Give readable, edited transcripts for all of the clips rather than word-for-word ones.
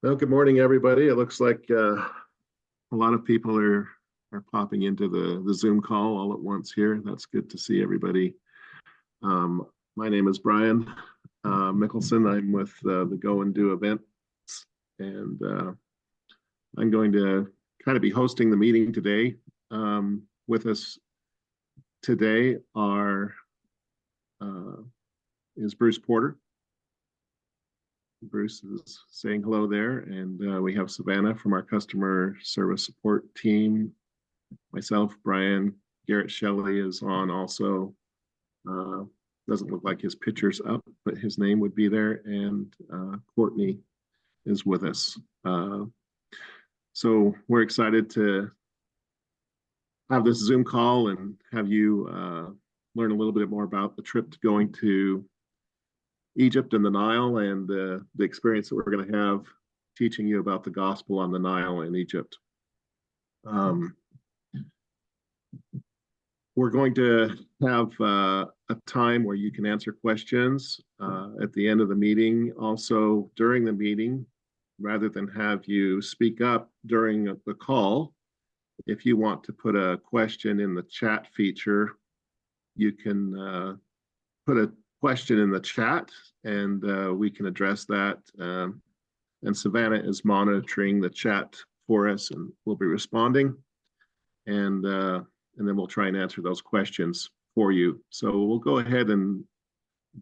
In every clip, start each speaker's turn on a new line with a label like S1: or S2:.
S1: Well, good morning, everybody. It looks like a lot of people are popping into the Zoom call all at once here. That's good to see everybody. Um, my name is Brian Mickelson. I'm with the Go and Do events, and I'm going to kind of be hosting the meeting today. With us today uh, is Bruce Porter. Bruce is saying hello there, and we have Savannah from our customer service support team. Myself, Brian, Garrett Shelley is on also. Uh, doesn't look like his picture's up, but his name would be there, and Courtney is with us. So we're excited to have this Zoom call and have you learn a little bit more about the trip going to Egypt and the Nile, and the experience that we're going to have teaching you about the gospel on the Nile in Egypt. We're going to have a time where you can answer questions at the end of the meeting. Also, during the meeting, rather than have you speak up during the call, if you want to put a question in the chat feature, you can put a question in the chat, and we can address that. And Savannah is monitoring the chat for us, and we'll be responding. And then we'll try and answer those questions for you. So we'll go ahead and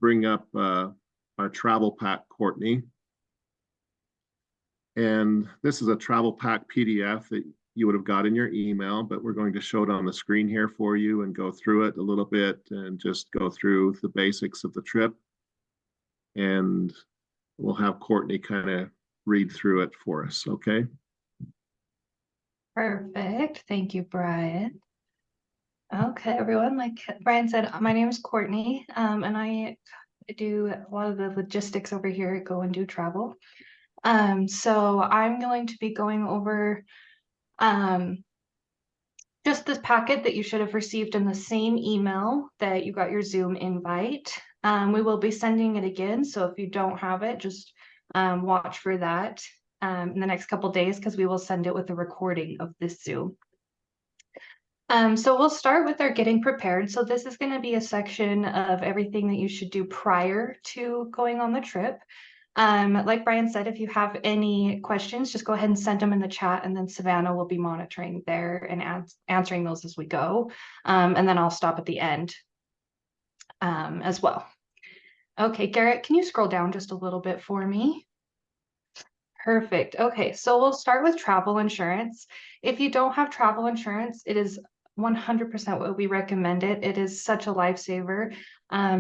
S1: bring up our travel pack, Courtney. And this is a travel pack PDF that you would have got in your email, but we're going to show it on the screen here for you and go through it a little bit and just go through the basics of the trip. And we'll have Courtney kind of read through it for us, okay?
S2: Perfect. Thank you, Brian. Okay, everyone, like Brian said, my name is Courtney, and I do a lot of the logistics over here at Go and Do Travel. So I'm going to be going over just this packet that you should have received in the same email that you got your Zoom invite. We will be sending it again, so if you don't have it, just watch for that in the next couple days, because we will send it with a recording of this Zoom. So we'll start with our getting prepared. So this is going to be a section of everything that you should do prior to going on the trip. Like Brian said, if you have any questions, just go ahead and send them in the chat, and then Savannah will be monitoring there and answering those as we go. And then I'll stop at the end as well. Okay, Garrett, can you scroll down just a little bit for me? Perfect. Okay, so we'll start with travel insurance. If you don't have travel insurance, it is 100% what we recommend it. It is such a lifesaver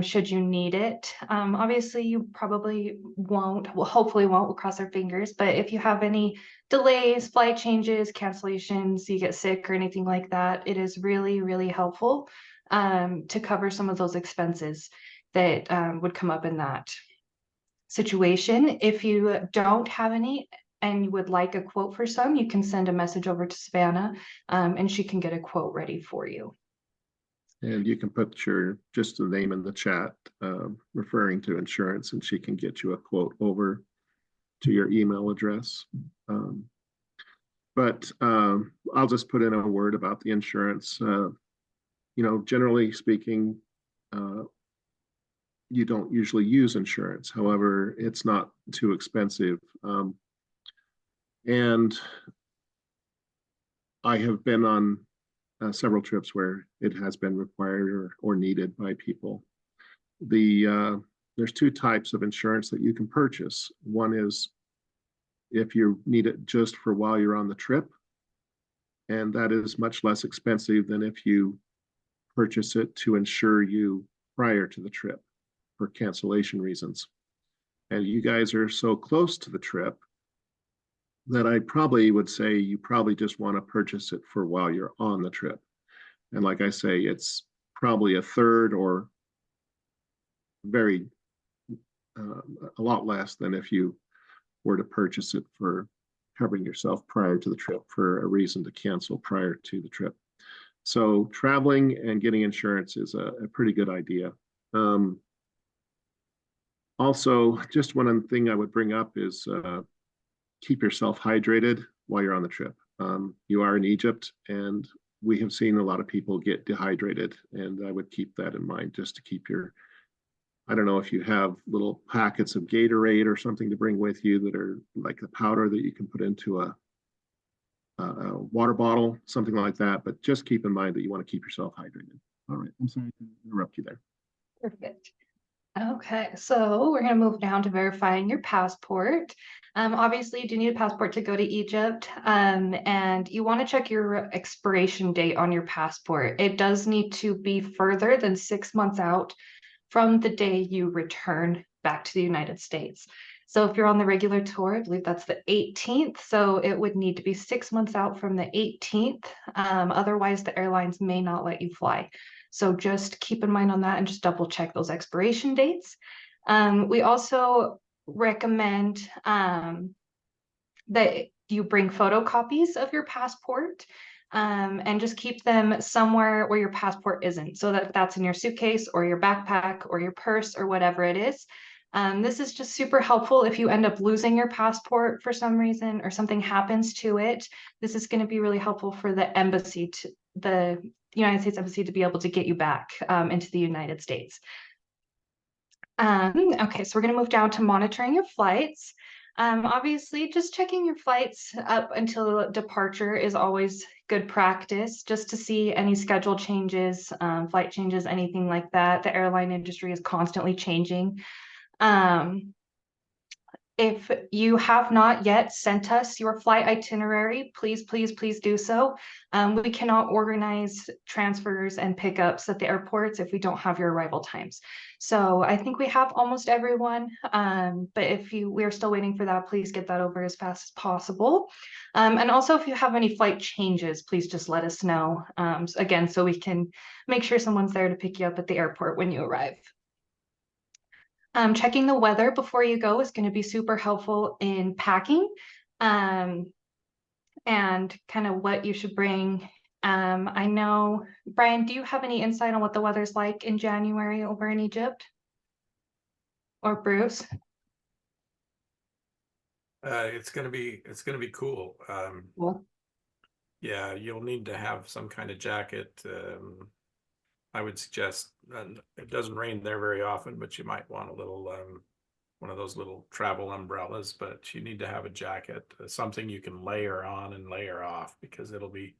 S2: should you need it. Obviously, you probably won't, well, hopefully won't, we'll cross our fingers, but if you have any delays, flight changes, cancellations, you get sick or anything like that, it is really, really helpful to cover some of those expenses that would come up in that situation. If you don't have any and you would like a quote for some, you can send a message over to Savannah and she can get a quote ready for you.
S1: And you can put just the name in the chat referring to insurance, and she can get you a quote over to your email address. But I'll just put in a word about the insurance. Generally speaking, you don't usually use insurance. However, it's not too expensive. And I have been on several trips where it has been required or needed by people. There's two types of insurance that you can purchase. One is if you need it just for while you're on the trip, and that is much less expensive than if you purchase it to insure you prior to the trip for cancellation reasons. And you guys are so close to the trip that I probably would say you probably just want to purchase it for while you're on the trip. And like I say, it's probably a third or a lot less than if you were to purchase it for covering yourself prior to the trip for a reason to cancel prior to the trip. So traveling and getting insurance is a pretty good idea. Also, just one thing I would bring up is keep yourself hydrated while you're on the trip. You are in Egypt, and we have seen a lot of people get dehydrated, and I would keep that in mind just to keep your, I don't know if you have little packets of Gatorade or something to bring with you that are like a powder that you can put into a water bottle, something like that. But just keep in mind that you want to keep yourself hydrated. All right. I'm sorry to interrupt you there.
S2: Perfect. Okay, so we're going to move down to verifying your passport. Obviously, you do need a passport to go to Egypt, and you want to check your expiration date on your passport. It does need to be further than 6 months out from the day you return back to the United States. So if you're on the regular tour, I believe that's the 18th. So it would need to be 6 months out from the 18th. Otherwise, the airlines may not let you fly. So just keep in mind on that and just double check those expiration dates. We also recommend that you bring photocopies of your passport and just keep them somewhere where your passport isn't. So that's in your suitcase or your backpack or your purse or whatever it is. This is just super helpful if you end up losing your passport for some reason or something happens to it. This is going to be really helpful for the embassy, the United States Embassy, to be able to get you back into the United States. Okay, so we're going to move down to monitoring your flights. Obviously, just checking your flights up until departure is always good practice, just to see any schedule changes, flight changes, anything like that. The airline industry is constantly changing. If you have not yet sent us your flight itinerary, please, please, please do so. We cannot organize transfers and pickups at the airports if we don't have your arrival times. So I think we have almost everyone, but if we're still waiting for that, please get that over as fast as possible. And also, if you have any flight changes, please just let us know, again, so we can make sure someone's there to pick you up at the airport when you arrive. Checking the weather before you go is going to be super helpful in packing and kind of what you should bring. I know, Brian, do you have any insight on what the weather's like in January over in Egypt? Or Bruce?
S3: It's gonna be cool.
S2: Cool.
S3: Yeah, you'll need to have some kind of jacket. I would suggest, it doesn't rain there very often, but you might want a little, one of those little travel umbrellas, but you need to have a jacket, something you can layer on and layer off, because it'll be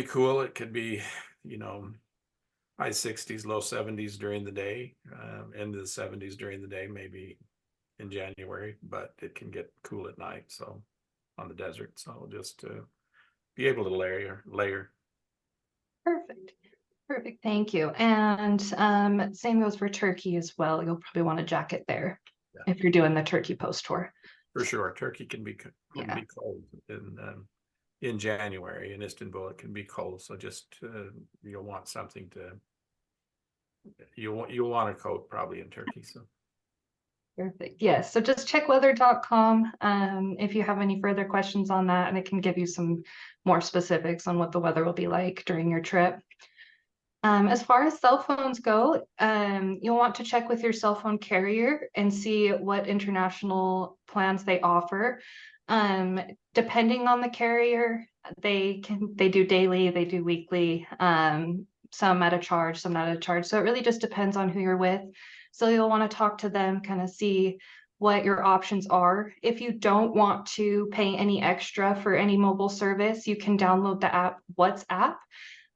S3: cool. It could be, high 60s, low 70s during the day, into the 70s during the day, maybe in January, but it can get cool at night. So on the desert, so just be able to layer.
S2: Perfect, thank you. And same goes for Turkey as well. You'll probably want a jacket there if you're doing the Turkey post tour.
S3: For sure, Turkey can be cold in January. In Istanbul, it can be cold. So just you'll want something to. You'll want a coat probably in Turkey. So.
S2: Perfect. Yes. So just check weather.com if you have any further questions on that, and it can give you some more specifics on what the weather will be like during your trip. As far as cell phones go, you'll want to check with your cell phone carrier and see what international plans they offer. Depending on the carrier, they do daily, they do weekly, some at a charge, some not at a charge. So it really just depends on who you're with. So you'll want to talk to them, kind of see what your options are. If you don't want to pay any extra for any mobile service, you can download the app WhatsApp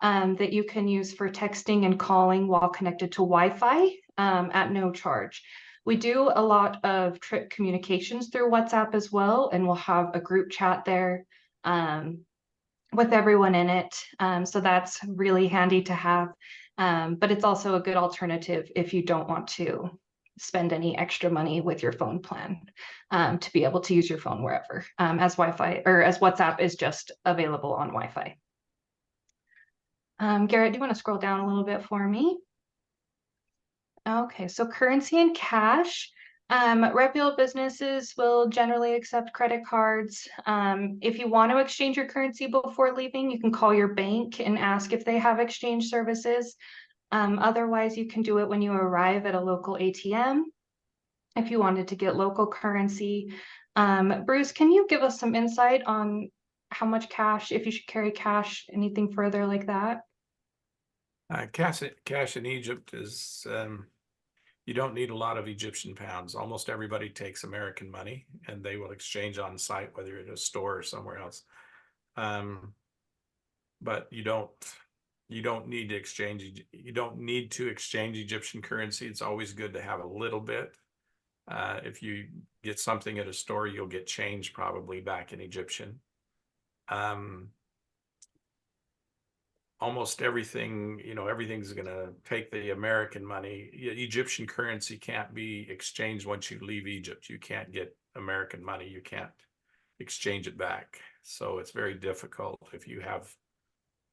S2: that you can use for texting and calling while connected to Wi-Fi at no charge. We do a lot of trip communications through WhatsApp as well, and we'll have a group chat there with everyone in it. So that's really handy to have. But it's also a good alternative if you don't want to spend any extra money with your phone plan to be able to use your phone wherever, as Wi-Fi or as WhatsApp is just available on Wi-Fi. Garrett, do you want to scroll down a little bit for me? Okay, so currency and cash. Reputable businesses will generally accept credit cards. If you want to exchange your currency before leaving, you can call your bank and ask if they have exchange services. Otherwise, you can do it when you arrive at a local ATM. if you wanted to get local currency. Bruce, can you give us some insight on how much cash, if you should carry cash, anything further like that?
S3: Cash in Egypt is, you don't need a lot of Egyptian pounds. Almost everybody takes American money and they will exchange on site, whether at a store or somewhere else. But you don't need to exchange. You don't need to exchange Egyptian currency. It's always good to have a little bit. If you get something at a store, you'll get change probably back in Egyptian. Almost everything, everything's going to take the American money. Egyptian currency can't be exchanged once you leave Egypt. You can't get American money. You can't exchange it back. So it's very difficult if you have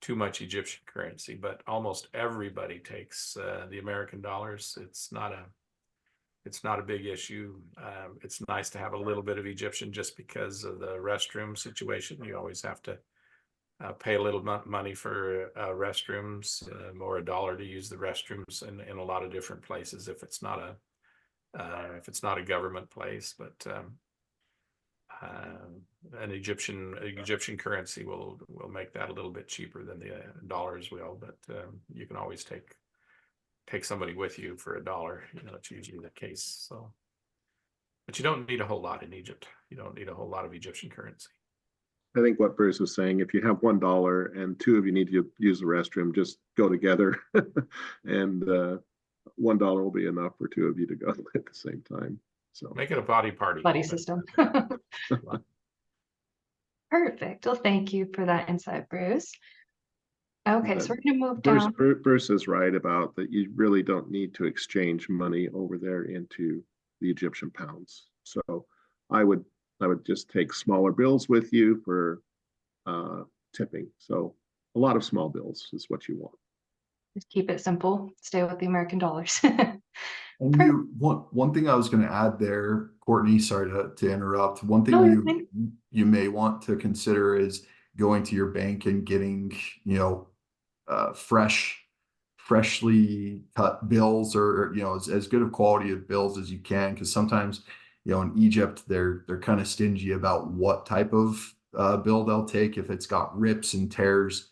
S3: too much Egyptian currency, but almost everybody takes the American dollars. It's not a big issue. It's nice to have a little bit of Egyptian just because of the restroom situation. You always have to pay a little money for restrooms, or $1 to use the restrooms in a lot of different places if it's not a government place. But an Egyptian currency will make that a little bit cheaper than the dollars will. But you can always take somebody with you for $1. It's usually the case. So, but you don't need a whole lot in Egypt. You don't need a whole lot of Egyptian currency.
S1: I think what Bruce was saying, if you have $1 and two of you need to use the restroom, just go together and $1 will be enough for two of you to go at the same time. So
S3: make it a body party.
S2: Buddy system. Perfect. Well, thank you for that insight, Bruce. Okay, so we're going to move down.
S1: Bruce is right about that. You really don't need to exchange money over there into the Egyptian pounds. So I would just take smaller bills with you for tipping. So a lot of small bills is what you want.
S2: Just keep it simple. Stay with the American dollars.
S4: And one thing I was going to add there, Courtney, sorry to interrupt. One thing you may want to consider is going to your bank and getting, freshly cut bills, or as good of quality of bills as you can, because sometimes in Egypt they're kind of stingy about what type of bill they'll take. If it's got rips and tears,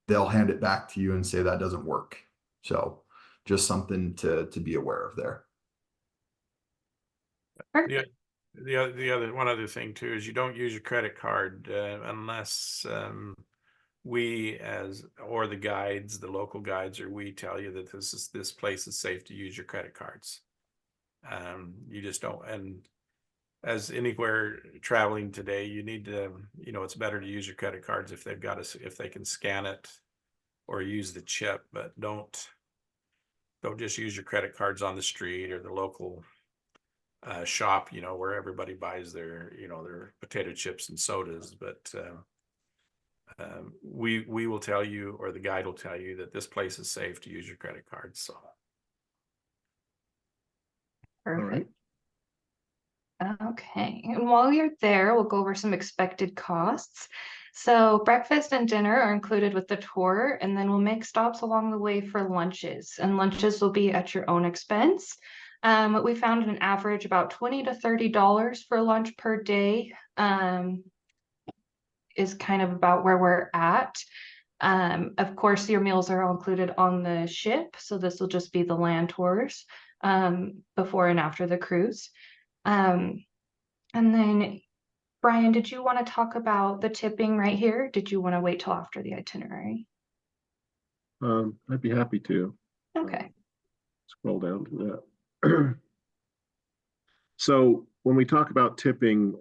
S4: they'll hand it back to you and say that doesn't work. So just something to be aware of there.
S3: One other thing too is you don't use your credit card unless or the guides, the local guides, or we tell you that this place is safe to use your credit cards. You just don't. And as anywhere traveling today, you need to, it's better to use your credit cards if they can scan it or use the chip, but don't just use your credit cards on the street or the local shop, where everybody buys their potato chips and sodas. But we will tell you, or the guide will tell you, that this place is safe to use your credit cards. So
S2: perfect. Okay, and while you're there, we'll go over some expected costs. So breakfast and dinner are included with the tour, and then we'll make stops along the way for lunches, and lunches will be at your own expense. We found an average about $20 to $30 for lunch per day is kind of about where we're at. Of course, your meals are all included on the ship, so this will just be the land tours before and after the cruise. And then, Brian, did you want to talk about the tipping right here? Did you want to wait till after the itinerary?
S1: I'd be happy to.
S2: Okay.
S1: Scroll down to that. So when we talk about tipping,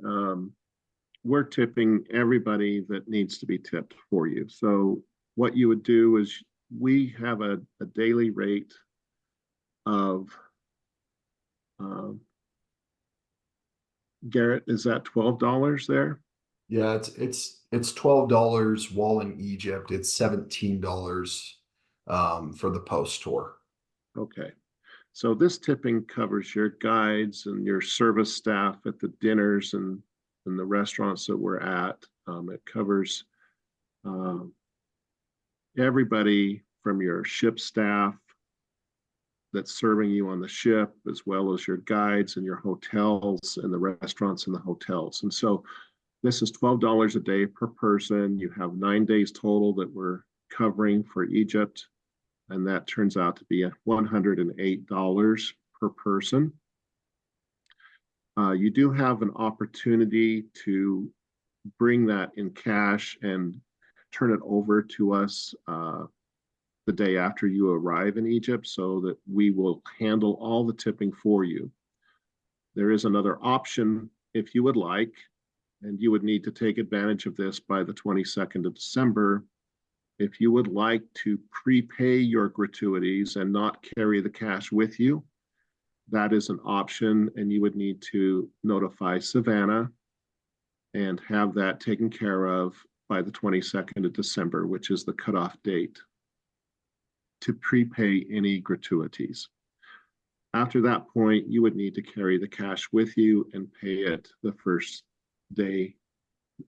S1: we're tipping everybody that needs to be tipped for you. So what you would do is we have a daily rate of Garrett, is that $12 there?
S4: Yeah, it's $12 while in Egypt. It's $17 for the post tour.
S1: Okay. So this tipping covers your guides and your service staff at the dinners and the restaurants that we're at. It covers everybody from your ship staff that's serving you on the ship, as well as your guides and your hotels and the restaurants and the hotels. And so this is $12 a day per person. You have 9 days total that we're covering for Egypt, and that turns out to be $108 per person. You do have an opportunity to bring that in cash and turn it over to us the day after you arrive in Egypt, so that we will handle all the tipping for you. There is another option if you would like, and you would need to take advantage of this by the 22nd of December. If you would like to prepay your gratuities and not carry the cash with you, that is an option, and you would need to notify Savannah and have that taken care of by the 22nd of December, which is the cutoff date to prepay any gratuities. After that point, you would need to carry the cash with you and pay it the first day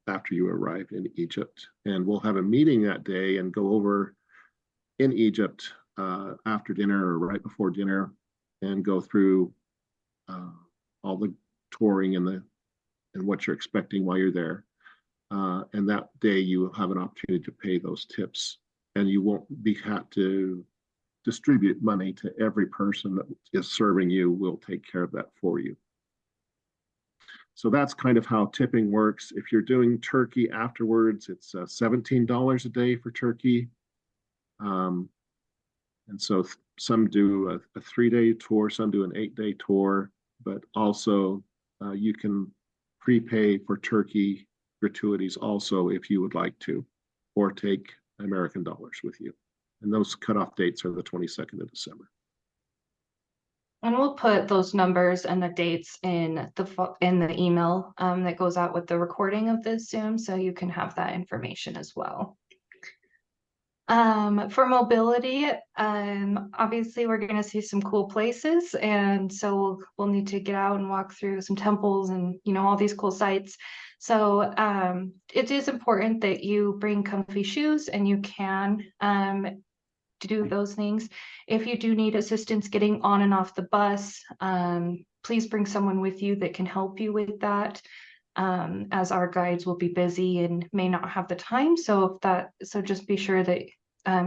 S1: after you arrive in Egypt. And we'll have a meeting that day and go over in Egypt after dinner or right before dinner, and go through all the touring and what you're expecting while you're there. And that day you will have an opportunity to pay those tips, and you won't have to distribute money to every person that is serving you. We'll take care of that for you. So that's kind of how tipping works. If you're doing turkey afterwards, it's $17 a day for turkey. And so some do a 3-day tour, some do an 8-day tour, but also you can prepay for turkey gratuities also if you would like to, or take American dollars with you. And those cutoff dates are the 22nd of December.
S2: And we'll put those numbers and the dates in the email that goes out with the recording of this Zoom, so you can have that information as well. For mobility, obviously we're going to see some cool places, and so we'll need to get out and walk through some temples and, you know, all these cool sites. So it is important that you bring comfy shoes and you can to do those things. If you do need assistance getting on and off the bus, please bring someone with you that can help you with that, as our guides will be busy and may not have the time. So just be sure that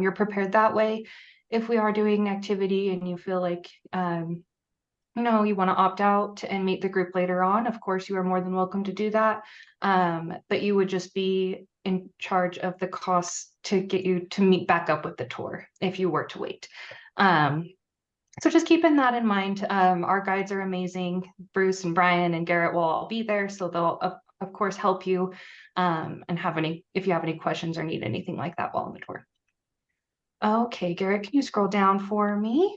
S2: you're prepared that way. If we are doing an activity and you feel like you want to opt out and meet the group later on, of course you are more than welcome to do that. But you would just be in charge of the costs to get you to meet back up with the tour if you were to wait. So just keeping that in mind. Our guides are amazing. Bruce and Brian and Garrett will all be there, so they'll of course help you and if you have any questions or need anything like that while on the tour. Okay, Garrett, can you scroll down for me?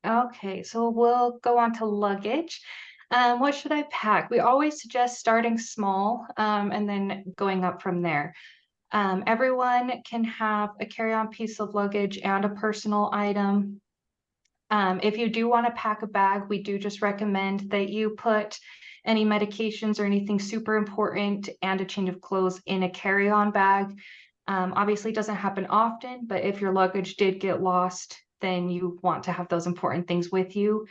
S2: Okay, so we'll go on to luggage. What should I pack? We always suggest starting small and then going up from there. Everyone can have a carry-on piece of luggage and a personal item. If you do want to pack a bag, we do just recommend that you put any medications or anything super important and a change of clothes in a carry-on bag. Obviously it doesn't happen often, but if your luggage did get lost, then you want to have those important things with you.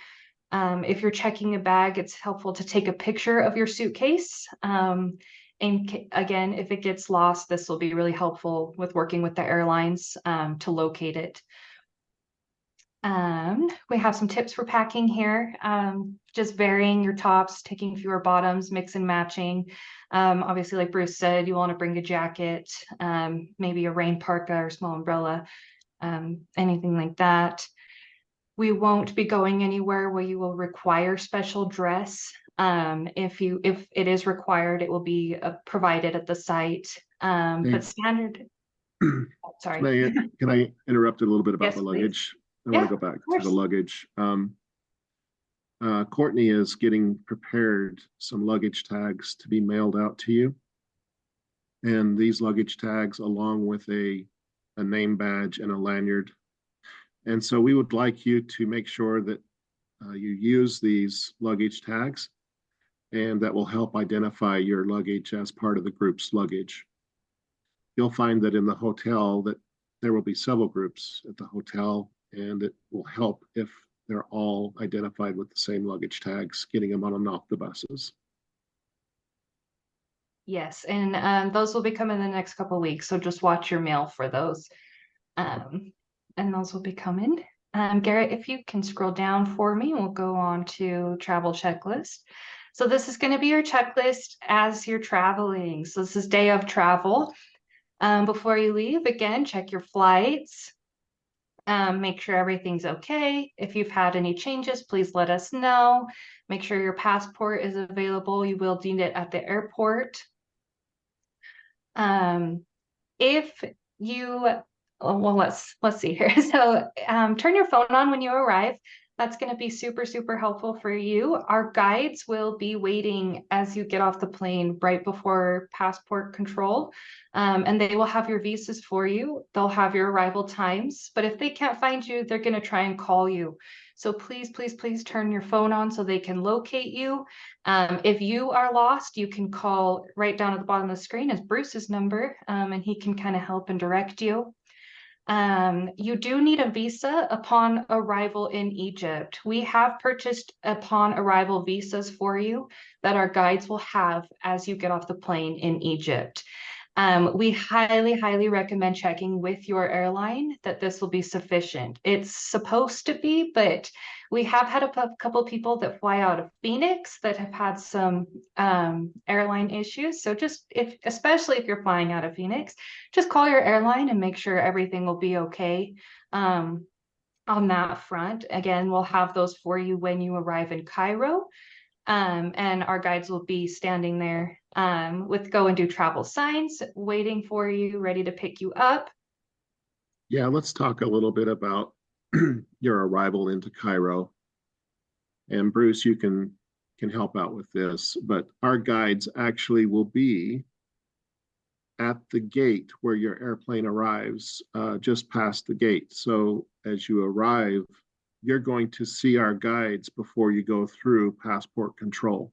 S2: If you're checking a bag, it's helpful to take a picture of your suitcase. And again, if it gets lost, this will be really helpful with working with the airlines to locate it. We have some tips for packing here. Just varying your tops, taking fewer bottoms, mix and matching. Obviously, like Bruce said, you want to bring a jacket, maybe a rain parka or small umbrella, anything like that. We won't be going anywhere where you will require special dress. If it is required, it will be provided at the site. But standard. Sorry.
S1: Can I interrupt a little bit about
S2: Yes,
S1: the luggage?
S2: please.
S1: I want to go back to the luggage. Courtney is getting prepared some luggage tags to be mailed out to you. And these luggage tags, along with a name badge and a lanyard. And so we would like you to make sure that you use these luggage tags, and that will help identify your luggage as part of the group's luggage. You'll find that in the hotel that there will be several groups at the hotel, and it will help if they're all identified with the same luggage tags, getting them on and off the buses.
S2: Yes, and those will be coming in the next couple weeks, so just watch your mail for those. And those will be coming. Garrett, if you can scroll down for me, we'll go on to travel checklist. So this is going to be your checklist as you're traveling. So this is day of travel. Before you leave, again, check your flights. Make sure everything's okay. If you've had any changes, please let us know. Make sure your passport is available. You will need it at the airport. If you, well, let's see here. So turn your phone on when you arrive. That's going to be super, super helpful for you. Our guides will be waiting as you get off the plane right before passport control. And they will have your visas for you. They'll have your arrival times. But if they can't find you, they're going to try and call you. So please, please, please turn your phone on so they can locate you. If you are lost, you can call right down at the bottom of the screen is Bruce's number, and he can kind of help and direct you. You do need a visa upon arrival in Egypt. We have purchased upon arrival visas for you that our guides will have as you get off the plane in Egypt. We highly, highly recommend checking with your airline that this will be sufficient. It's supposed to be, but we have had a couple people that fly out of Phoenix that have had some airline issues. So just especially if you're flying out of Phoenix, just call your airline and make sure everything will be okay on that front. Again, we'll have those for you when you arrive in Cairo. And our guides will be standing there with go and do travel signs, waiting for you, ready to pick you up.
S1: Yeah, let's talk a little bit about your arrival into Cairo. And Bruce, you can help out with this, but our guides actually will be at the gate where your airplane arrives, just past the gate. So as you arrive, you're going to see our guides before you go through passport control.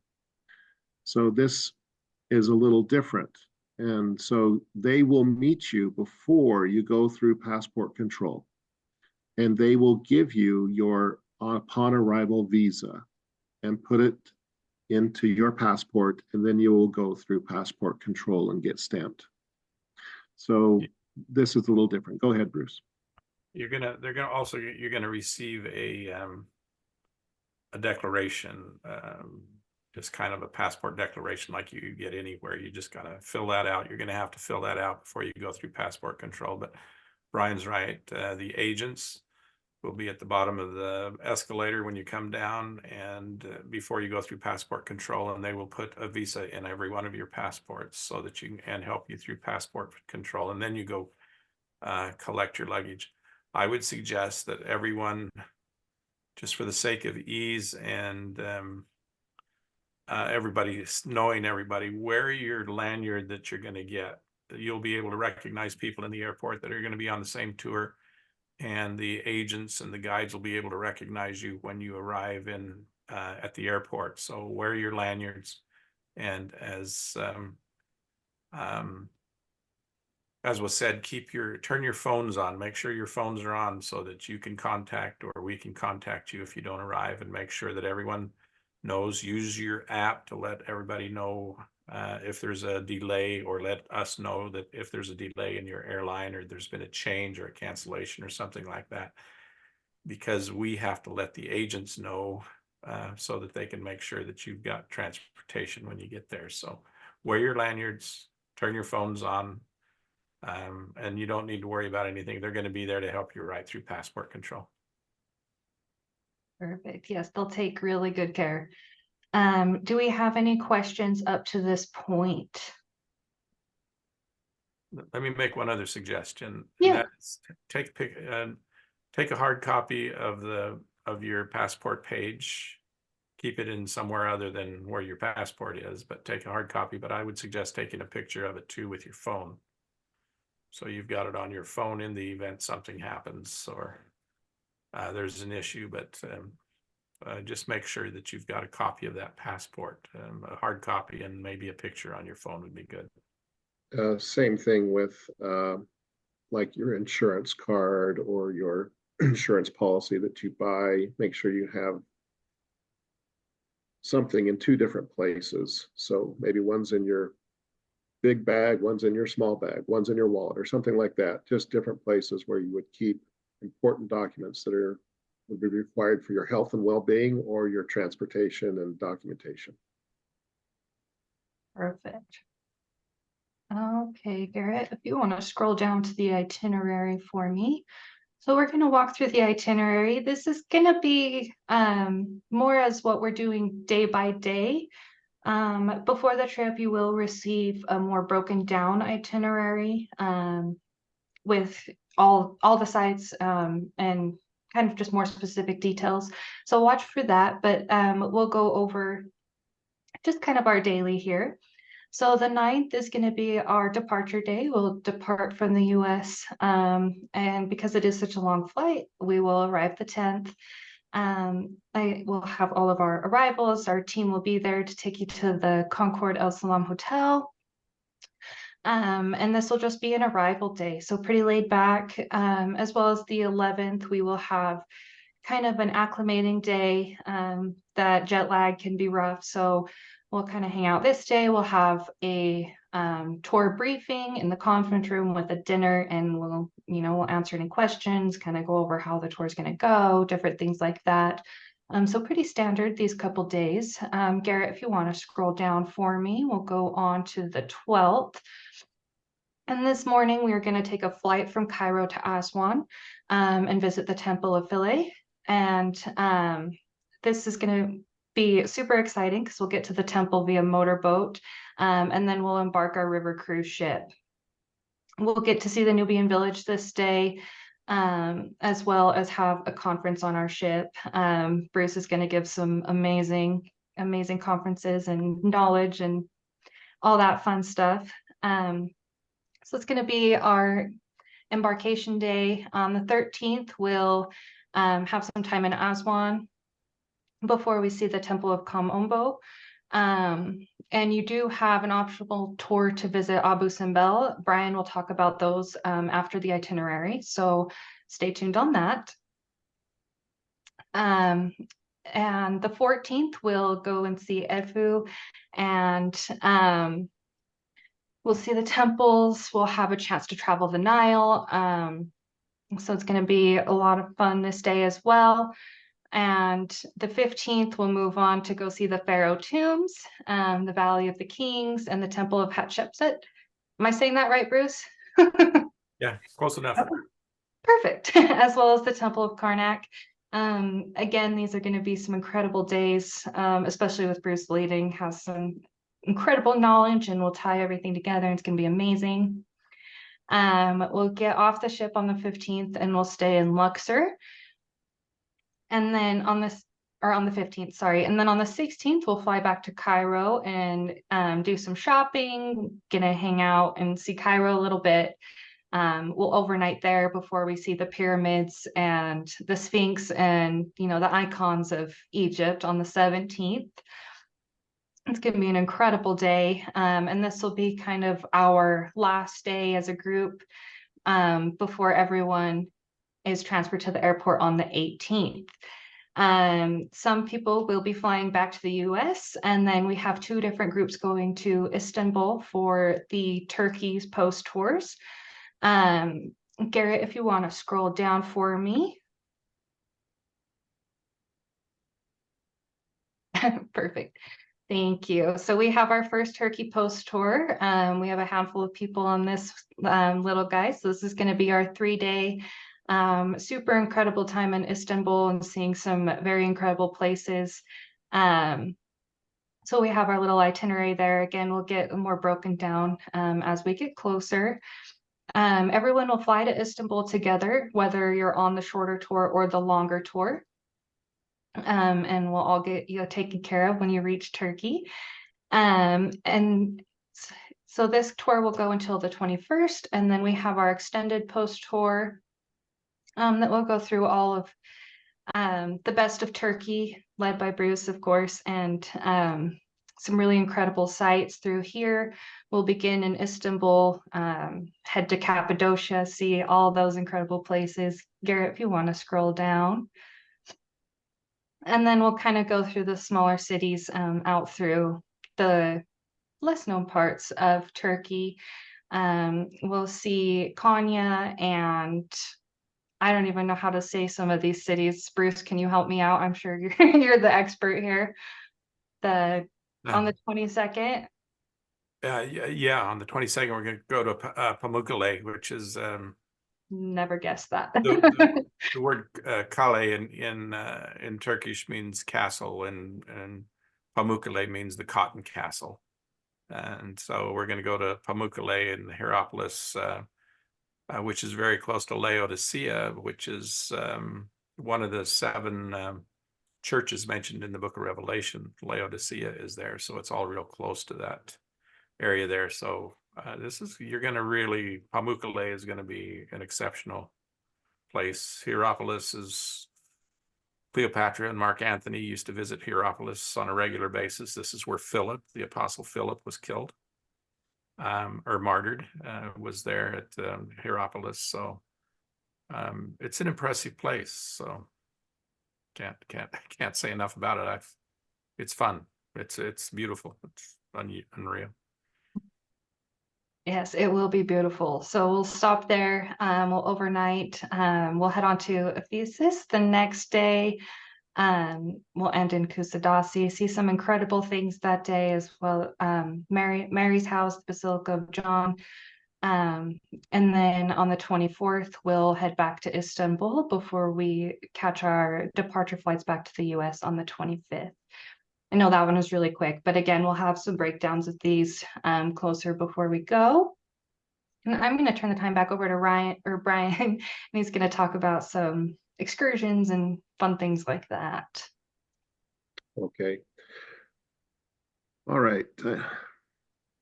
S1: So this is a little different. And so they will meet you before you go through passport control. And they will give you your upon arrival visa and put it into your passport, and then you will go through passport control and get stamped. So this is a little different. Go ahead, Bruce.
S3: You're gonna receive a declaration, just kind of a passport declaration like you get anywhere. You just gotta fill that out. You're gonna have to fill that out before you go through passport control. But Brian's right. The agents will be at the bottom of the escalator when you come down, and before you go through passport control, and they will put a visa in every one of your passports so that you can help you through passport control, and then you go collect your luggage. I would suggest that everyone, just for the sake of ease and everybody knowing everybody, wear your lanyard that you're going to get. You'll be able to recognize people in the airport that are going to be on the same tour, and the agents and the guides will be able to recognize you when you arrive in at the airport. So wear your lanyards, and as was said, turn your phones on. Make sure your phones are on so that you can contact, or we can contact you if you don't arrive, and make sure that everyone knows. Use your app to let everybody know if there's a delay, or let us know that if there's a delay in your airline, or there's been a change or a cancellation or something like that, because we have to let the agents know so that they can make sure that you've got transportation when you get there. So wear your lanyards, turn your phones on, and you don't need to worry about anything. They're going to be there to help you right through passport control.
S2: Perfect. Yes, they'll take really good care. Do we have any questions up to this point?
S3: Let me make one other suggestion.
S2: Yeah.
S3: That's take a hard copy of your passport page. Keep it in somewhere other than where your passport is, but take a hard copy. But I would suggest taking a picture of it too with your phone, so you've got it on your phone in the event something happens or there's an issue. But just make sure that you've got a copy of that passport, a hard copy, and maybe a picture on your phone would be good.
S1: Same thing with like your insurance card or your insurance policy that you buy, make sure you have something in two different places. So maybe one's in your big bag, one's in your small bag, one's in your wallet, or something like that. Just different places where you would keep important documents that would be required for your health and well-being or your transportation and documentation.
S2: Perfect. Okay, Garrett, if you want to scroll down to the itinerary for me. So we're going to walk through the itinerary. This is going to be more as what we're doing day by day. Before the trip, you will receive a more broken down itinerary with all the sites and kind of just more specific details. So watch for that, but we'll go over just kind of our daily here. So the 9th is going to be our departure day. We'll depart from the US, and because it is such a long flight, we will arrive the 10th. I will have all of our arrivals. Our team will be there to take you to the Concord El Salam Hotel. And this will just be an arrival day, so pretty laid back, as well as the 11th, we will have kind of an acclimating day. That jet lag can be rough, so we'll kind of hang out this day. We'll have a tour briefing in the conference room with a dinner, and we'll answer any questions, kind of go over how the tour is going to go, different things like that. So pretty standard these couple days. Garrett, if you want to scroll down for me, we'll go on to the 12th. And this morning we are going to take a flight from Cairo to Aswan and visit the Temple of Philae. And this is going to be super exciting because we'll get to the temple via motorboat, and then we'll embark our river cruise ship. We'll get to see the Nubian village this day, as well as have a conference on our ship. Bruce is going to give some amazing conferences and knowledge and all that fun stuff. So it's going to be our embarkation day. On the 13th, we'll have some time in Aswan before we see the Temple of Kom and you do have an optional tour to visit Abu Simbel. Brian will talk about those after the itinerary, so stay tuned on that. And the 14th, we'll go and see Edfu, and we'll see the temples. We'll have a chance to travel the Nile. So it's going to be a lot of fun this day as well. And the 15th, we'll move on to go see the Pharaoh tombs, the Valley of the Kings, and the Temple of Hatshepsut. Am I saying that right, Bruce?
S3: Yeah, close enough.
S2: Perfect. As well as the Temple of Karnak. Again, these are going to be some incredible days, especially with Bruce leading, has some incredible knowledge, and we'll tie everything together. It's going to be amazing. We'll get off the ship on the 15th and we'll stay in Luxor. And then on the 15th, sorry. And then on the 16th, we'll fly back to Cairo and do some shopping, gonna hang out and see Cairo a little bit. We'll overnight there before we see the pyramids and the Sphinx and, the icons of Egypt on the 17th. It's going to be an incredible day. And this will be kind of our last day as a group before everyone is transferred to the airport on the 18th. Some people will be flying back to the US, and then we have 2 different groups going to Istanbul for the Turkey's post tours. Garrett, if you want to scroll down for me. Perfect. Thank you. So we have our first Turkey post tour. We have a handful of people on this little guy. So this is going to be our 3-day super incredible time in Istanbul and seeing some very incredible places. So we have our little itinerary there. Again, we'll get more broken down as we get closer. Everyone will fly to Istanbul together, whether you're on the shorter tour or the longer tour. And we'll all get taken care of when you reach Turkey. And so this tour will go until the 21st, and then we have our extended post tour that will go through all of the best of Turkey, led by Bruce, of course, and some really incredible sights through here. We'll begin in Istanbul, head to Cappadocia, see all those incredible places. Garrett, if you want to scroll down. And then we'll kind of go through the smaller cities out through the less known parts of Turkey. We'll see Konya, and I don't even know how to say some of these cities. Bruce, can you help me out? I'm sure you're you're the expert here. On the 22nd.
S3: Yeah, on the 22nd, we're going to go to Pamukkale, which is
S2: Never guessed that.
S3: the word kale in Turkish means castle, and Pamukkale means the cotton castle. And so we're going to go to Pamukkale in Hierapolis, which is very close to Laodicea, which is one of the 7 churches mentioned in the book of Revelation. Laodicea is there, so it's all real close to that area there. So Pamukkale is going to be an exceptional place. Hierapolis is, Cleopatra and Mark Antony used to visit Hierapolis on a regular basis. This is where Philip, the Apostle Philip, was killed or martyred, was there at Hierapolis. So it's an impressive place. So can't say enough about it. It's fun. It's beautiful. It's unreal.
S2: Yes, it will be beautiful. So we'll stop there. We'll overnight. We'll head on to Ephesus the next day. We'll end in Kusadasi, see some incredible things that day as well. Mary's house, the Basilica of John. And then on the 24th, we'll head back to Istanbul before we catch our departure flights back to the US on the 25th. I know that one was really quick, but again, we'll have some breakdowns of these closer before we go. And I'm going to turn the time back over to Brian, and he's going to talk about some excursions and fun things like that.
S1: Okay. All right.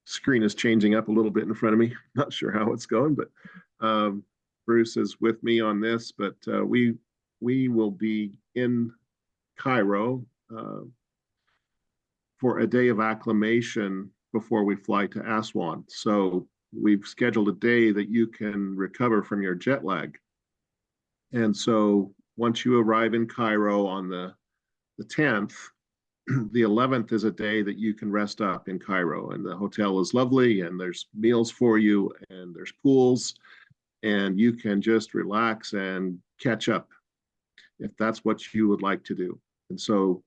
S1: Screen is changing up a little bit in front of me. Not sure how it's going, but Bruce is with me on this, but we will be in Cairo for a day of acclimation before we fly to Aswan. So we've scheduled a day that you can recover from your jet lag. And so once you arrive in Cairo on the 10th, the 11th is a day that you can rest up in Cairo, and the hotel is lovely, and there's meals for you, and there's pools, and you can just relax and catch up if that's what you would like to do. And so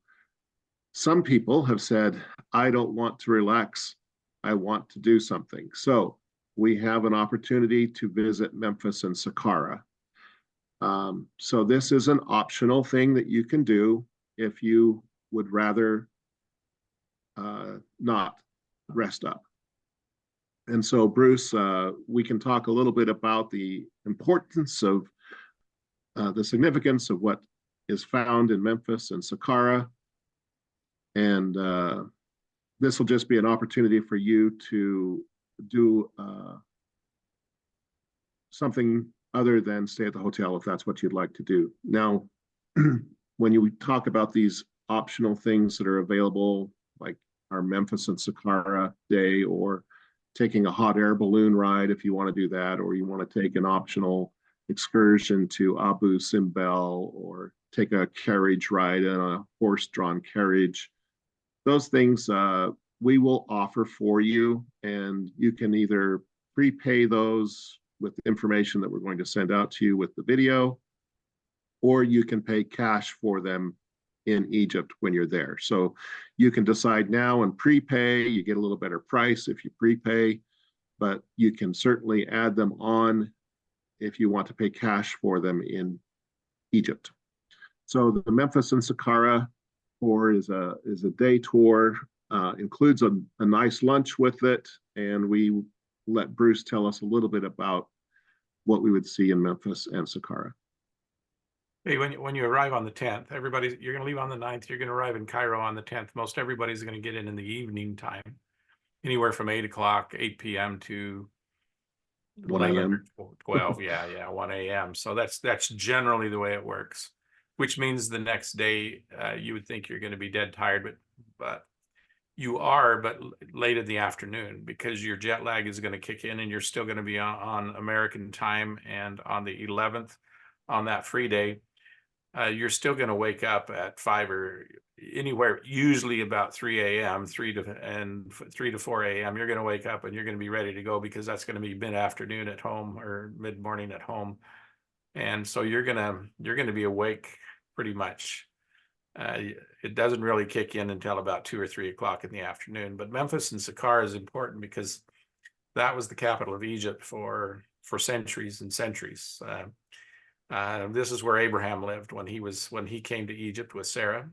S1: some people have said, I don't want to relax. I want to do something. So we have an opportunity to visit Memphis and Saqqara. So this is an optional thing that you can do if you would rather not rest up. And so, Bruce, we can talk a little bit about the importance of the significance of what is found in Memphis and Saqqara. And this will just be an opportunity for you to do something other than stay at the hotel if that's what you'd like to do. Now, when you talk about these optional things that are available, like our Memphis and Saqqara day, or taking a hot air balloon ride if you want to do that, or you want to take an optional excursion to Abu Simbel, or take a carriage ride in a horse-drawn carriage. Those things we will offer for you, and you can either prepay those with information that we're going to send out to you with the video, or you can pay cash for them in Egypt when you're there. So you can decide now and prepay. You get a little better price if you prepay, but you can certainly add them on if you want to pay cash for them in Egypt. So the Memphis and Saqqara tour is a day tour, includes a nice lunch with it, and we let Bruce tell us a little bit about what we would see in Memphis and Saqqara.
S3: Hey, when you arrive on the 10th, you're going to leave on the 9th, you're going to arrive in Cairo on the 10th. Most everybody's going to get in the evening time, anywhere from 8 p.m. to
S1: 1 a.m.
S3: 12, yeah, 1 a.m. So that's generally the way it works, which means the next day you would think you're going to be dead tired, but You are, but late in the afternoon, because your jet lag is going to kick in and you're still going to be on American time. And on the 11th, on that free day, you're still going to wake up at 5 or anywhere, usually about 3 a.m., 3 to 4 a.m. You're going to wake up and you're going to be ready to go, because that's going to be mid-afternoon at home or mid-morning at home. And so you're going to be awake pretty much. It doesn't really kick in until about 2 or 3 o'clock in the afternoon. But Memphis and Saqqara is important because that was the capital of Egypt for centuries and centuries. This is where Abraham lived when he came to Egypt with Sarah,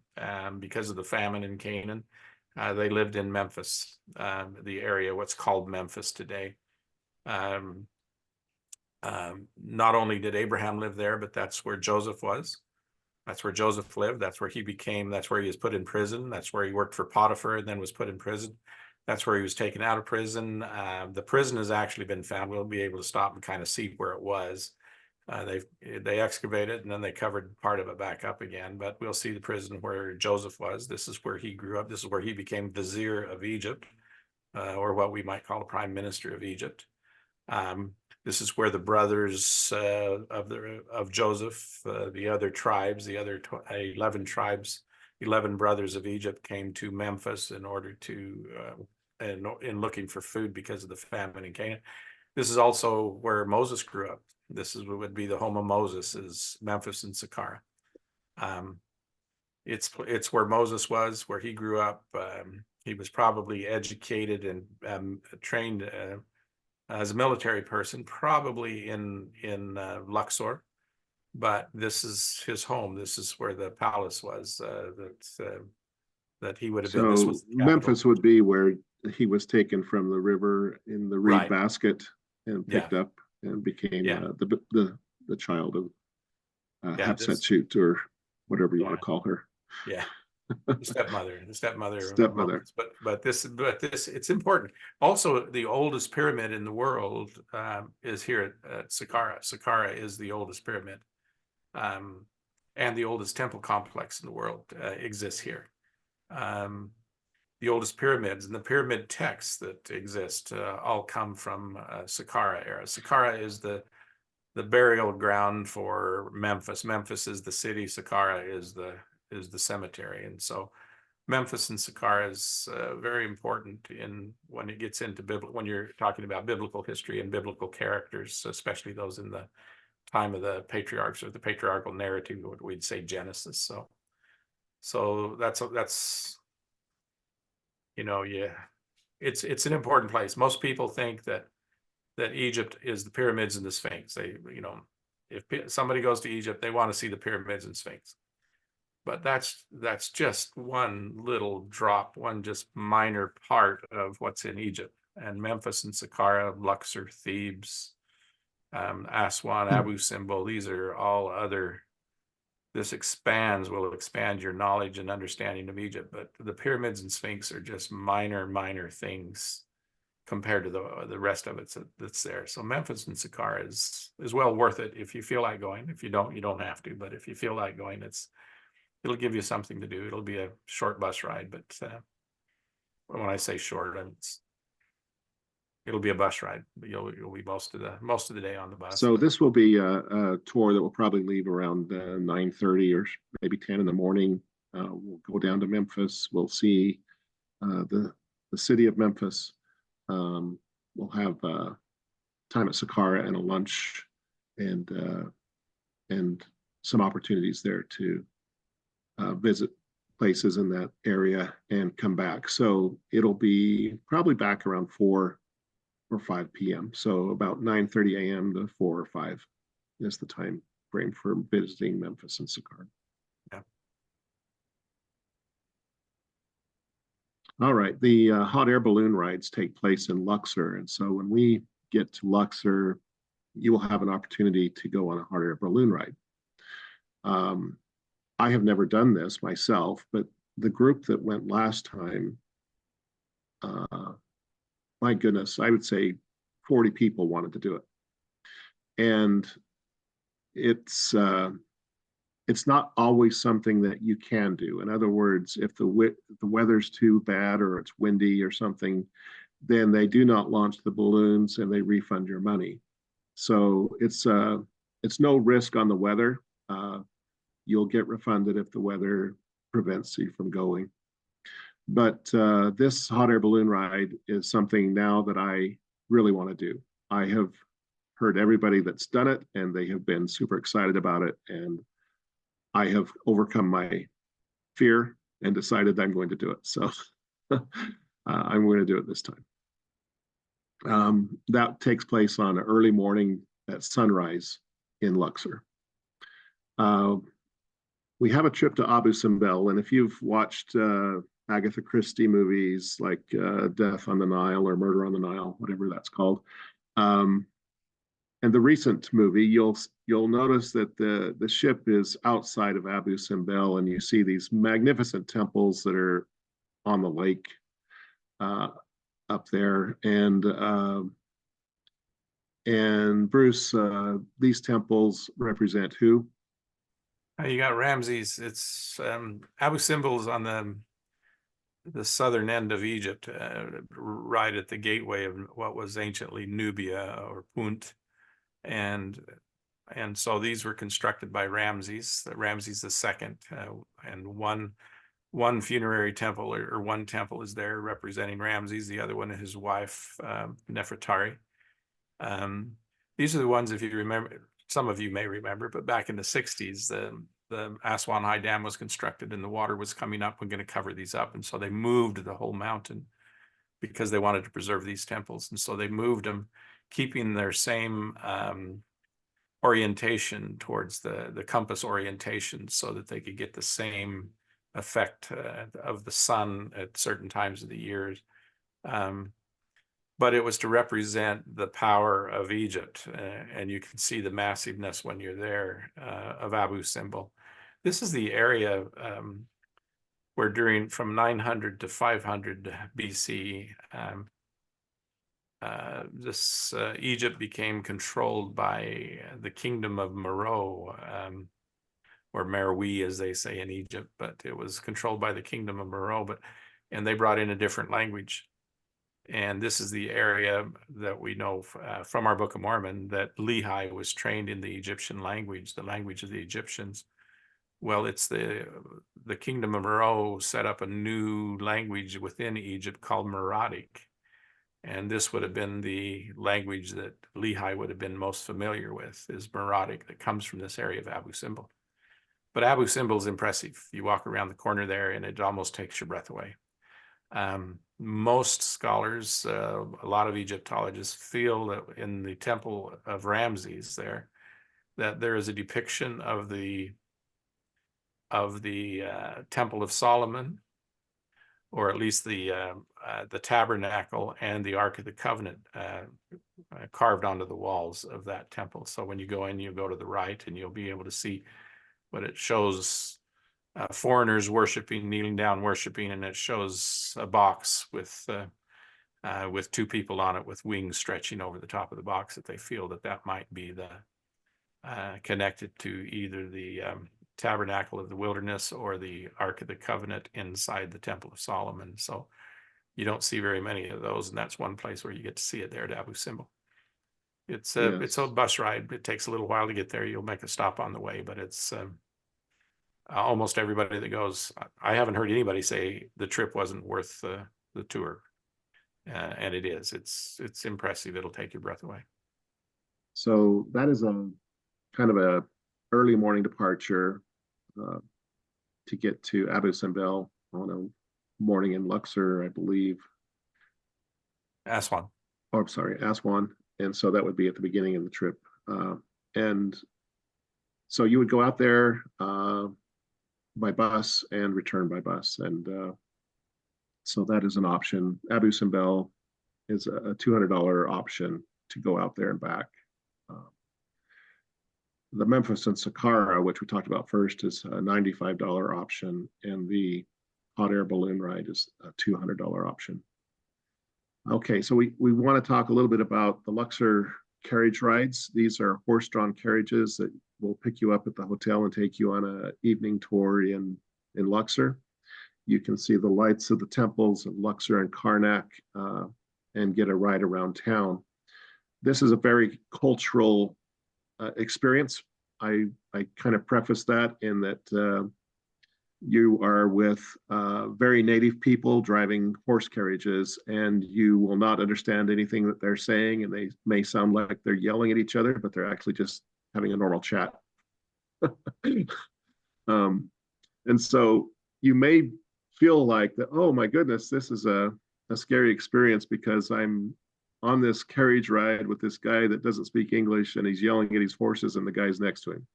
S3: because of the famine in Canaan. They lived in Memphis, the area what's called Memphis today. Not only did Abraham live there, but that's where Joseph was. That's where Joseph lived. That's where he was put in prison. That's where he worked for Potiphar and then was put in prison. That's where he was taken out of prison. The prison has actually been found. We'll be able to stop and kind of see where it was. They excavated and then they covered part of it back up again, but we'll see the prison where Joseph was. This is where he grew up. This is where he became vizier of Egypt, or what we might call a prime minister of Egypt. This is where the brothers of Joseph, the other tribes, the other 11 tribes, 11 brothers of Egypt came to Memphis in order to, in looking for food because of the famine in Canaan. This is also where Moses grew up. This is what would be the home of Moses, is Memphis and Saqqara. It's where Moses was, where he grew up. He was probably educated and trained as a military person, probably in Luxor, but this is his home. This is where the palace was, that he would have been. This
S1: So
S3: was the capital.
S1: Memphis would be where he was taken from the river in the reed
S3: Right.
S1: basket and picked up and became the child of Hatshepsut, or whatever you want to call her.
S3: Yeah. The stepmother.
S1: Stepmother.
S3: But this, it's important. Also, the oldest pyramid in the world is here at Saqqara. Saqqara is the oldest pyramid, and the oldest temple complex in the world exists here. The oldest pyramids and the pyramid texts that exist all come from Saqqara era. Saqqara is the burial ground for Memphis. Memphis is the city. Saqqara is the cemetery. And so Memphis and Saqqara is very important when it gets into when you're talking about biblical history and biblical characters, especially those in the time of the patriarchs or the patriarchal narrative, what we'd say Genesis. So that's it's an important place. Most people think that Egypt is the pyramids and the Sphinx. If somebody goes to Egypt, they want to see the pyramids and Sphinx. But that's just one little drop, one just minor part of what's in Egypt. And Memphis and Saqqara, Luxor, Thebes, Aswan, Abu Simbel, these are all other. This will expand your knowledge and understanding of Egypt. But the pyramids and Sphinx are just minor things compared to the rest of it that's there. So Memphis and Saqqara is well worth it if you feel like going. If you don't, you don't have to. But if you feel like going, it'll give you something to do. It'll be a short bus ride, but when I say short, it'll be a bus ride. But you'll be most of the day on the bus.
S1: So this will be a tour that will probably leave around 9:30 or maybe 10 in the morning. We'll go down to Memphis. We'll see the city of Memphis. We'll have time at Saqqara and a lunch, and some opportunities there to visit places in that area and come back. So it'll be probably back around 4 or 5 p.m. So about 9:30 a.m. to 4 or 5 is the time frame for visiting Memphis and Saqqara.
S3: Yeah.
S1: All right. The hot air balloon rides take place in Luxor. And so when we get to Luxor, you will have an opportunity to go on a hot air balloon ride. I have never done this myself, but the group that went last time, my goodness, I would say 40 people wanted to do it. And it's it's not always something that you can do. In other words, if the weather's too bad or it's windy or something, then they do not launch the balloons and they refund your money. So it's no risk on the weather. You'll get refunded if the weather prevents you from going. But this hot air balloon ride is something now that I really want to do. I have heard everybody that's done it and they have been super excited about it. And I have overcome my fear and decided that I'm going to do it. So I'm going to do it this time. That takes place on an early morning at sunrise in Luxor. We have a trip to Abu Simbel, and if you've watched Agatha Christie movies like Death on the Nile or Murder on the Nile, whatever that's called, and the recent movie, you'll notice that the ship is outside of Abu Simbel, and you see these magnificent temples that are on the lake up there. And Bruce, these temples represent who?
S3: You got Ramses. It's Abu Simbel is on the southern end of Egypt, right at the gateway of what was anciently Nubia or Punt. And so these were constructed by Ramses II, and one funerary temple or one temple is there representing Ramses, the other one is his wife, Nefertari. These are the ones, if you remember, some of you may remember, but back in the 60s, the Aswan High Dam was constructed and the water was coming up. We're going to cover these up. And so they moved the whole mountain because they wanted to preserve these temples. And so they moved them, keeping their same orientation towards the compass orientation so that they could get the same effect of the sun at certain times of the year. But it was to represent the power of Egypt. And you can see the massiveness when you're there of Abu Simbel. This is the area where from 900 to 500 BC, Egypt became controlled by the kingdom of Meroe, or Meroe, as they say in Egypt, but it was controlled by the kingdom of Meroe, and they brought in a different language. And this is the area that we know from our Book of Mormon that Lehi was trained in the Egyptian language, the language of the Egyptians. Well, it's the kingdom of Meroe set up a new language within Egypt called Meroitic. And this would have been the language that Lehi would have been most familiar with, is Meroitic, that comes from this area of Abu Simbel. But Abu Simbel is impressive. You walk around the corner there and it almost takes your breath away. Most scholars, a lot of Egyptologists, feel that in the temple of Ramses there, that there is a depiction of the Temple of Solomon, or at least the tabernacle and the Ark of the Covenant carved onto the walls of that temple. So when you go in, you go to the right and you'll be able to see what it shows. Foreigners worshiping, kneeling down, worshiping, and it shows a box with two people on it with wings stretching over the top of the box, that they feel that might be connected to either the tabernacle of the wilderness or the Ark of the Covenant inside the Temple of Solomon. So you don't see very many of those, and that's one place where you get to see it there at Abu Simbel. It's a bus ride. It takes a little while to get there. You'll make a stop on the way, but it's almost everybody that goes, I haven't heard anybody say the trip wasn't worth the tour. And it is. It's impressive. It'll take your breath away.
S1: So that is a kind of a early morning departure to get to Abu Simbel on a morning in Luxor, I believe.
S3: Aswan.
S1: Oh, I'm sorry, Aswan. And so that would be at the beginning of the trip. And so you would go out there by bus and return by bus. And so that is an option. Abu Simbel is a $200 option to go out there and back. The Memphis and Saqqara, which we talked about first, is a $95 option, and the hot air balloon ride is a $200 option. Okay, so we want to talk a little bit about the Luxor carriage rides. These are horse-drawn carriages that will pick you up at the hotel and take you on an evening tour in Luxor. You can see the lights of the temples of Luxor and Karnak and get a ride around town. This is a very cultural experience. I kind of preface that in that you are with very native people driving horse carriages, and you will not understand anything that they're saying, and they may sound like they're yelling at each other, but they're actually just having a normal chat. And so you may feel like that, oh my goodness, this is a scary experience because I'm on this carriage ride with this guy that doesn't speak English and he's yelling at his horses and the guy's next to him.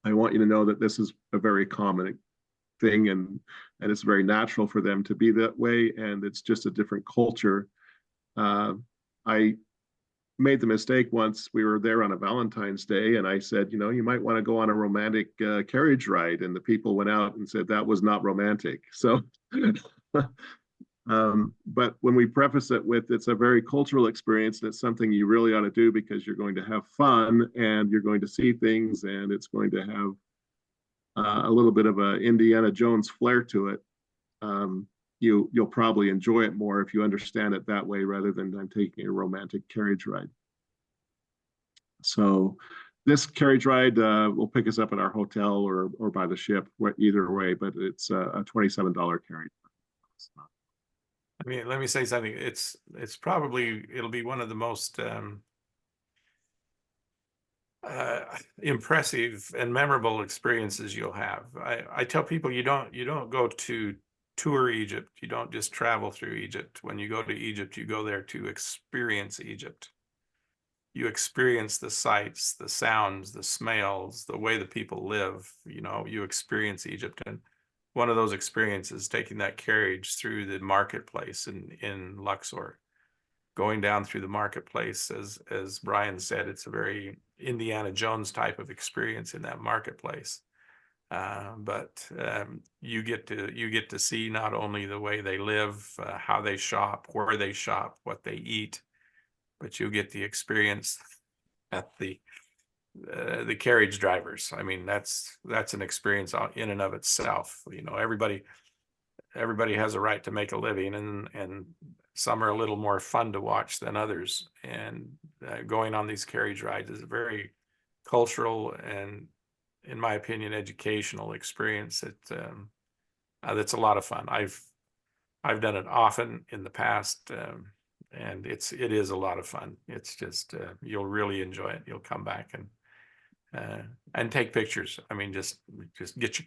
S1: I want you to know that this is a very common thing, and it's very natural for them to be that way, and it's just a different culture. I made the mistake once. We were there on a Valentine's Day, and I said, you know, you might want to go on a romantic carriage ride, and the people went out and said that was not romantic. So but when we preface it with it's a very cultural experience, and it's something you really ought to do because you're going to have fun and you're going to see things, and it's going to have a little bit of a Indiana Jones flair to it. You'll probably enjoy it more if you understand it that way rather than I'm taking a romantic carriage ride. So this carriage ride will pick us up at our hotel or by the ship, either way, but it's a $27 carriage.
S3: I mean, let me say something. It's probably, it'll be one of the most impressive and memorable experiences you'll have. I tell people you don't go to tour Egypt. You don't just travel through Egypt. When you go to Egypt, you go there to experience Egypt. You experience the sights, the sounds, the smells, the way the people live. You know, you experience Egypt. And one of those experiences, taking that carriage through the marketplace in Luxor, going down through the marketplace, as Brian said, it's a very Indiana Jones type of experience in that marketplace. But you get to see not only the way they live, how they shop, where they shop, what they eat, but you get the experience at the carriage drivers. I mean, that's an experience in and of itself. You know, everybody has a right to make a living, and some are a little more fun to watch than others. And going on these carriage rides is a very cultural and, in my opinion, educational experience that's a lot of fun. I've done it often in the past, and it is a lot of fun. It's just you'll really enjoy it. You'll come back and take pictures. I mean, just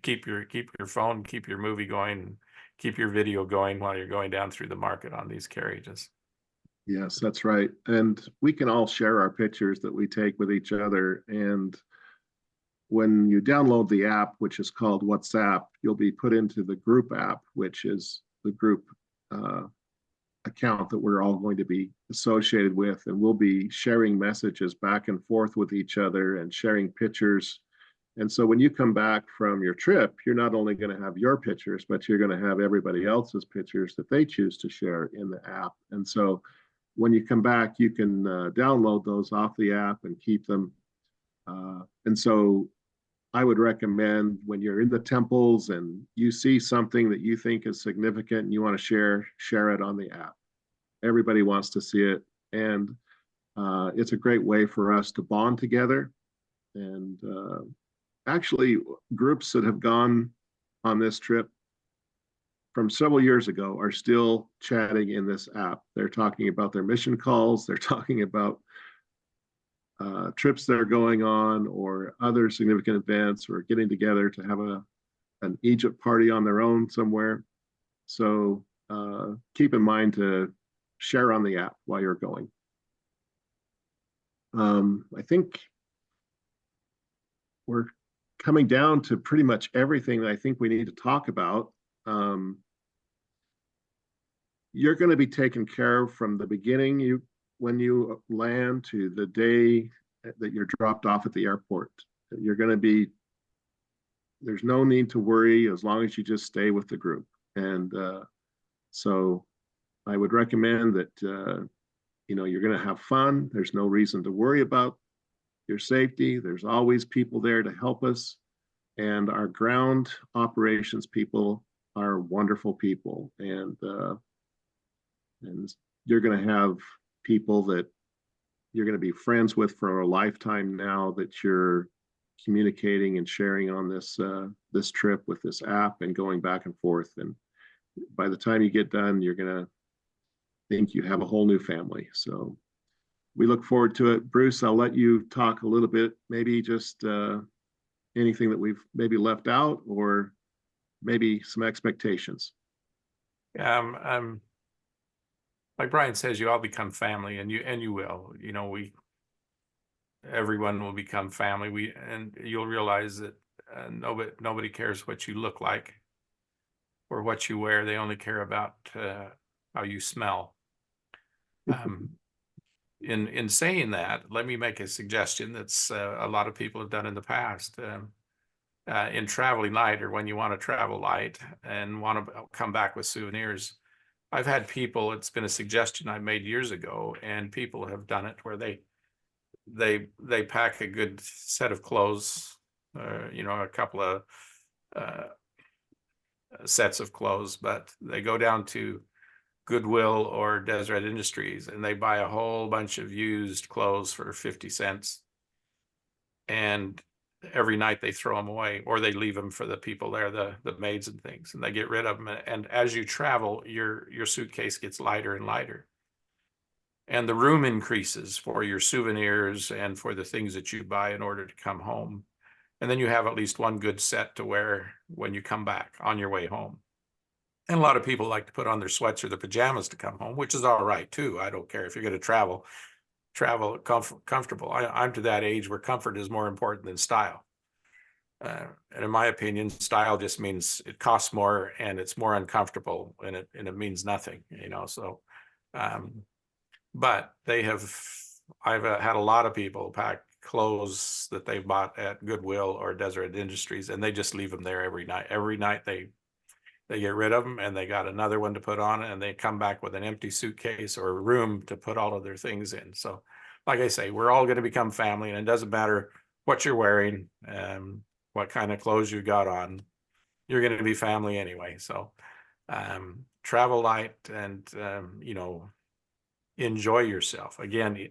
S3: keep your phone, keep your movie going, keep your video going while you're going down through the market on these carriages.
S1: Yes, that's right. And we can all share our pictures that we take with each other. And when you download the app, which is called WhatsApp, you'll be put into the group app, which is the group account that we're all going to be associated with. And we'll be sharing messages back and forth with each other and sharing pictures. And so when you come back from your trip, you're not only going to have your pictures, but you're going to have everybody else's pictures that they choose to share in the app. And so when you come back, you can download those off the app and keep them. And so I would recommend when you're in the temples and you see something that you think is significant and you want to share it on the app. Everybody wants to see it. And it's a great way for us to bond together. And actually, groups that have gone on this trip from several years ago are still chatting in this app. They're talking about their mission calls. They're talking about trips they're going on or other significant events, or getting together to have an Egypt party on their own somewhere. So keep in mind to share on the app while you're going. I think we're coming down to pretty much everything that I think we need to talk about. You're going to be taken care of from the beginning when you land to the day that you're dropped off at the airport. You're going to be, there's no need to worry as long as you just stay with the group. And so I would recommend that you're going to have fun. There's no reason to worry about your safety. There's always people there to help us. And our ground operations people are wonderful people. And you're going to have people that you're going to be friends with for a lifetime now that you're communicating and sharing on this trip with this app and going back and forth. And by the time you get done, you're going to think you have a whole new family. So we look forward to it. Bruce, I'll let you talk a little bit, maybe just anything that we've maybe left out or maybe some expectations.
S3: Like Brian says, you all become family, and you will. Everyone will become family. And you'll realize that nobody cares what you look like or what you wear. They only care about how you smell. In saying that, let me make a suggestion that's a lot of people have done in the past. In traveling light, or when you want to travel light and want to come back with souvenirs, I've had people, it's been a suggestion I made years ago, and people have done it where they pack a good set of clothes, a couple of sets of clothes, but they go down to Goodwill or Deseret Industries and they buy a whole bunch of used clothes for 50 cents. And every night they throw them away, or they leave them for the people there, the maids and things, and they get rid of them. And as you travel, your suitcase gets lighter and lighter. And the room increases for your souvenirs and for the things that you buy in order to come home. And then you have at least one good set to wear when you come back on your way home. And a lot of people like to put on their sweats or their pajamas to come home, which is all right too. I don't care if you're going to travel comfortable. I'm to that age where comfort is more important than style. And in my opinion, style just means it costs more and it's more uncomfortable, and it means nothing, so, but I've had a lot of people pack clothes that they bought at Goodwill or Deseret Industries, and they just leave them there every night they get rid of them, and they got another one to put on, and they come back with an empty suitcase or a room to put all of their things in. So like I say, we're all going to become family, and it doesn't matter what you're wearing, what kind of clothes you got on, you're going to be family anyway. So travel light and, enjoy yourself. Again,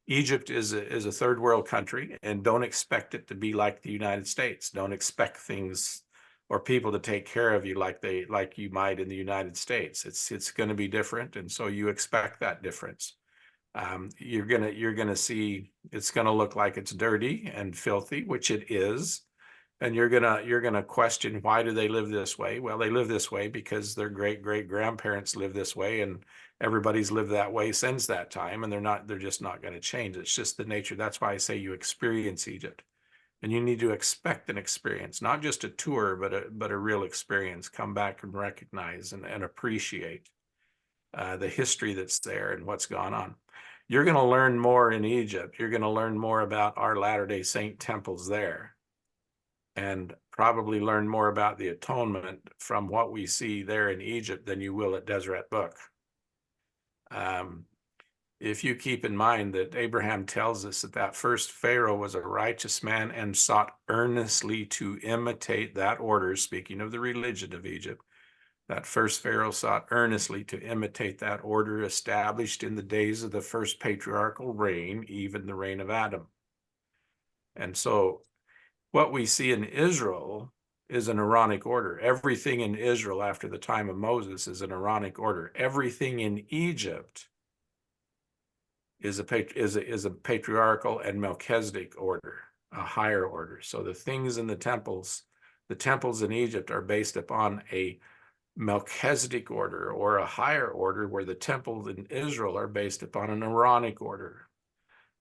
S3: Egypt is a third world country, and don't expect it to be like the United States. Don't expect things or people to take care of you like you might in the United States. It's going to be different, and so you expect that difference. You're gonna see it's gonna look like it's dirty and filthy, which it is, and you're gonna question, why do they live this way? Well, they live this way because their great grandparents lived this way, and everybody's lived that way since that time, and they're just not going to change. It's just the nature. That's why I say you experience Egypt. And you need to expect an experience, not just a tour, but a real experience. Come back and recognize and appreciate the history that's there and what's gone on. You're going to learn more in Egypt. You're going to learn more about our Latter-day Saint temples there, and probably learn more about the atonement from what we see there in Egypt than you will at Deseret Book. If you keep in mind that Abraham tells us that first Pharaoh was a righteous man and sought earnestly to imitate that order, speaking of the religion of Egypt, that first Pharaoh sought earnestly to imitate that order established in the days of the first patriarchal reign, even the reign of Adam. And so what we see in Israel is an Aaronic order. Everything in Israel after the time of Moses is an Aaronic order. Everything in Egypt is a patriarchal and Melchizedek order, a higher order. So the things in the temples in Egypt are based upon a Melchizedek order, or a higher order, where the temples in Israel are based upon an Aaronic order.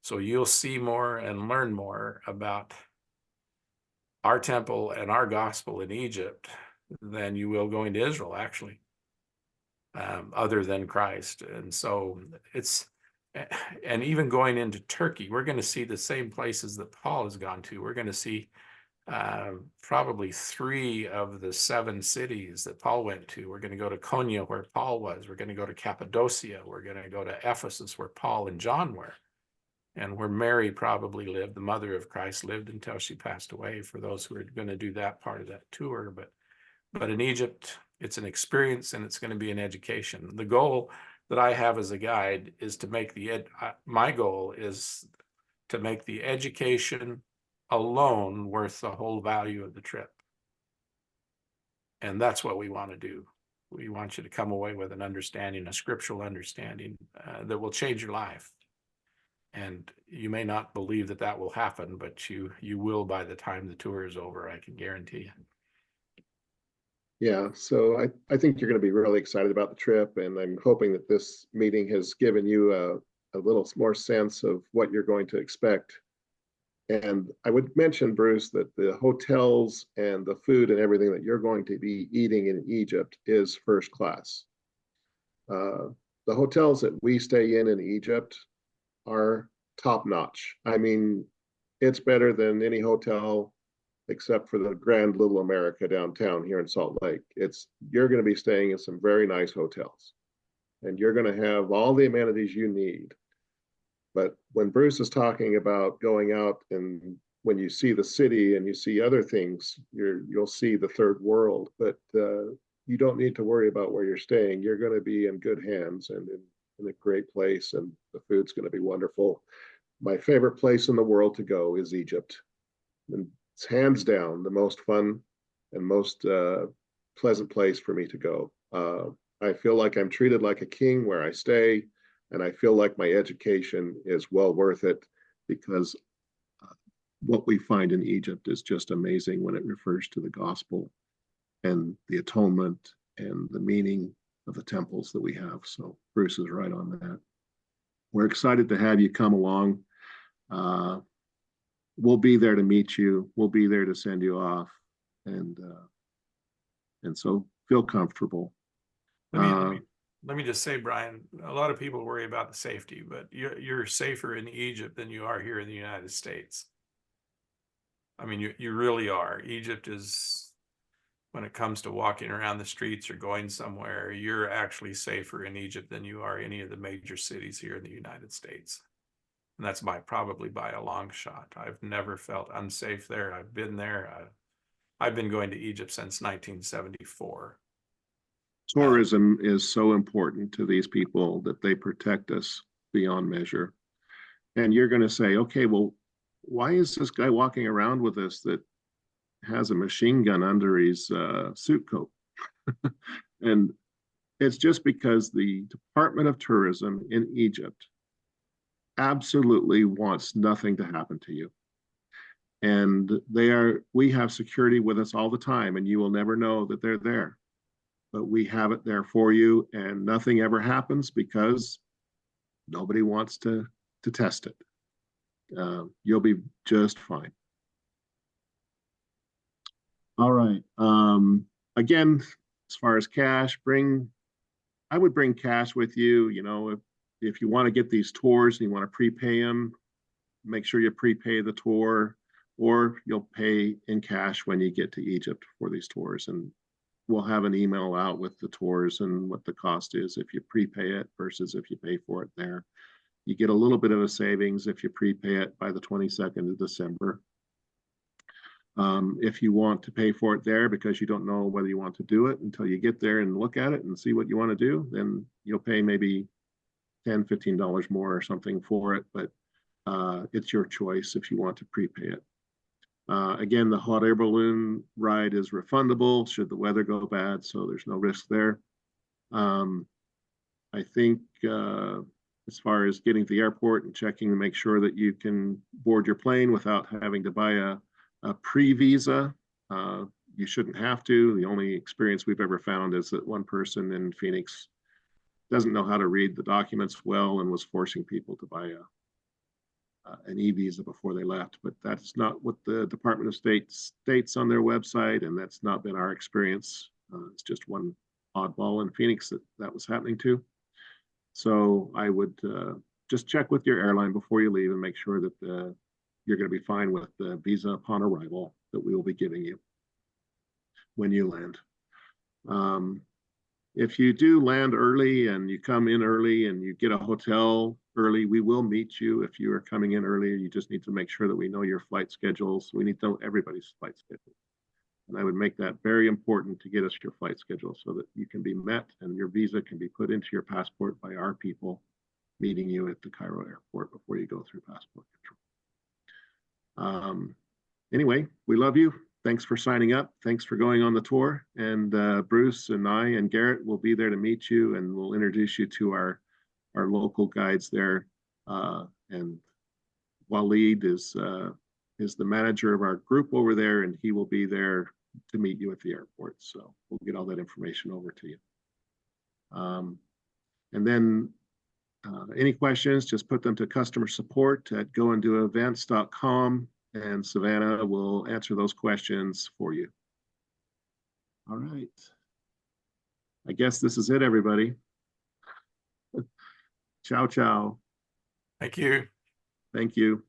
S3: So you'll see more and learn more about our temple and our gospel in Egypt than you will going to Israel, actually, other than Christ. And so and even going into Turkey, we're going to see the same places that Paul has gone to. We're going to see probably 3 of the 7 cities that Paul went to. We're going to go to Konya, where Paul was. We're going to go to Cappadocia. We're going to go to Ephesus, where Paul and John were, and where Mary probably lived, the mother of Christ lived until she passed away, for those who are going to do that part of that tour. But in Egypt, it's an experience and it's going to be an education. The goal that I have as a guide is to make my goal is to make the education alone worth the whole value of the trip. And that's what we want to do. We want you to come away with an understanding, a scriptural understanding that will change your life. And you may not believe that that will happen, but you will by the time the tour is over, I can guarantee you.
S1: Yeah, so I think you're going to be really excited about the trip, and I'm hoping that this meeting has given you a little more sense of what you're going to expect. And I would mention, Bruce, that the hotels and the food and everything that you're going to be eating in Egypt is first class. The hotels that we stay in Egypt are top notch. I mean, it's better than any hotel except for the Grand Little America downtown here in Salt Lake. You're going to be staying in some very nice hotels, and you're going to have all the amenities you need. But when Bruce is talking about going out, and when you see the city and you see other things, you'll see the third world. But you don't need to worry about where you're staying. You're going to be in good hands and in a great place, and the food's going to be wonderful. My favorite place in the world to go is Egypt. And it's hands down the most fun and most pleasant place for me to go. I feel like I'm treated like a king where I stay, and I feel like my education is well worth it, because what we find in Egypt is just amazing when it refers to the gospel and the atonement and the meaning of the temples that we have. So Bruce is right on that. We're excited to have you come along. We'll be there to meet you. We'll be there to send you off, and so feel comfortable.
S3: Let me just say, Brian, a lot of people worry about the safety, but you're safer in Egypt than you are here in the United States. I mean, you really are. Egypt is, when it comes to walking around the streets or going somewhere, you're actually safer in Egypt than you are any of the major cities here in the United States. And that's probably by a long shot. I've never felt unsafe there. I've been there. I've been going to Egypt since 1974.
S1: Tourism is so important to these people that they protect us beyond measure. And you're going to say, okay, well, why is this guy walking around with us that has a machine gun under his suit coat? And it's just because the Department of Tourism in Egypt absolutely wants nothing to happen to you. And we have security with us all the time, and you will never know that they're there. But we have it there for you, and nothing ever happens because nobody wants to test it. You'll be just fine. All right. Again, as far as cash, I would bring cash with you. You know, if you want to get these tours and you want to prepay them, make sure you prepay the tour, or you'll pay in cash when you get to Egypt for these tours. And we'll have an email out with the tours and what the cost is if you prepay it versus if you pay for it there. You get a little bit of a savings if you prepay it by the 22nd of December. If you want to pay for it there because you don't know whether you want to do it until you get there and look at it and see what you want to do, then you'll pay maybe $10, $15 more or something for it, but it's your choice if you want to prepay it. Again, the hot air balloon ride is refundable should the weather go bad, so there's no risk there. I think as far as getting to the airport and checking to make sure that you can board your plane without having to buy a pre-visa, you shouldn't have to. The only experience we've ever found is that one person in Phoenix doesn't know how to read the documents well and was forcing people to buy an e-visa before they left. But that's not what the Department of State states on their website, and that's not been our experience. It's just one oddball in Phoenix that was happening to. So I would just check with your airline before you leave and make sure that you're going to be fine with the visa upon arrival. that we will be giving you when you land. If you do land early and you come in early and you get a hotel early, we will meet you. If you are coming in early, you just need to make sure that we know your flight schedules. We need to know everybody's flight schedule. And I would make that very important to get us your flight schedule so that you can be met and your visa can be put into your passport by our people meeting you at the Cairo airport before you go through passport control. Anyway, we love you. Thanks for signing up. Thanks for going on the tour. And Bruce and I and Garrett will be there to meet you, and we'll introduce you to our local guides there. And Waleed is the manager of our group over there, and he will be there to meet you at the airport. So we'll get all that information over to you. And then any questions, just put them to customer support at goanddoevents.com, and Savannah will answer those questions for you. All right. I guess this is it, everybody. Ciao, ciao.
S3: Thank you.
S1: Thank you.